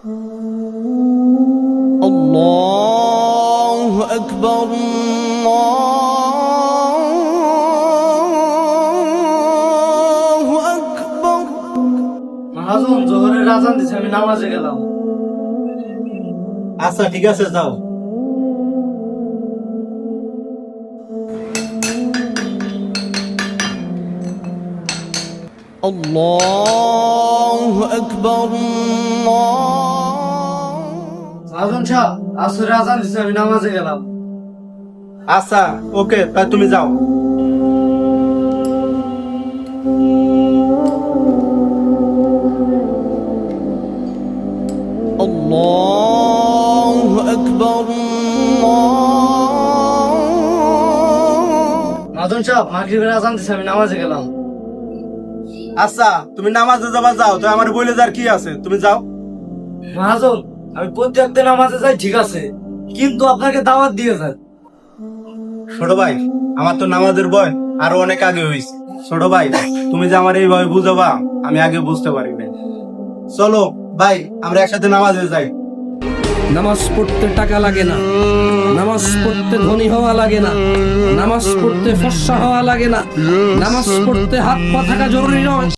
আল্লাহু আকবার, আল্লাহু আকবার। মহাজন জোহরের আজান দিছে, আমি নামাজে গেলাম। আচ্ছা ঠিক আছে, যাও। আল্লাহু আকবার, মহাজন সাহেব, আসরের আজান দিছে, আমি নামাজে গেলাম। আচ্ছা ওকে, তাই তুমি যাও। আল্লাহু আকবার, মহাজন সাহেব, মাগরিবের আজান দিছে, আমি নামাজে গেলাম। আচ্ছা তুমি নামাজে যাবা, যাও। তো আমার বলে যার কি আছে, তুমি যাও। মহাজন, আমি প্রত্যেকদিন নামাজে যাই, ঠিক আছে, কিন্তু আপনাকে দাওয়াত দিয়ে যান। ছোট ভাই, আমার তো নামাজের বয় আরো অনেক আগে হয়েছে। ছোট ভাই, তুমি যে আমার এইভাবে বুঝাবা, আমি আগে বুঝতে পারি না। চলো ভাই, আমরা একসাথে নামাজে যাই। নামাজ পড়তে টাকা লাগে না, নামাজ পড়তে ধনী হওয়া লাগে না, নামাজ পড়তে ফর্সা হওয়া লাগে না, নামাজ পড়তে হাত পা থাকা জরুরি নয়।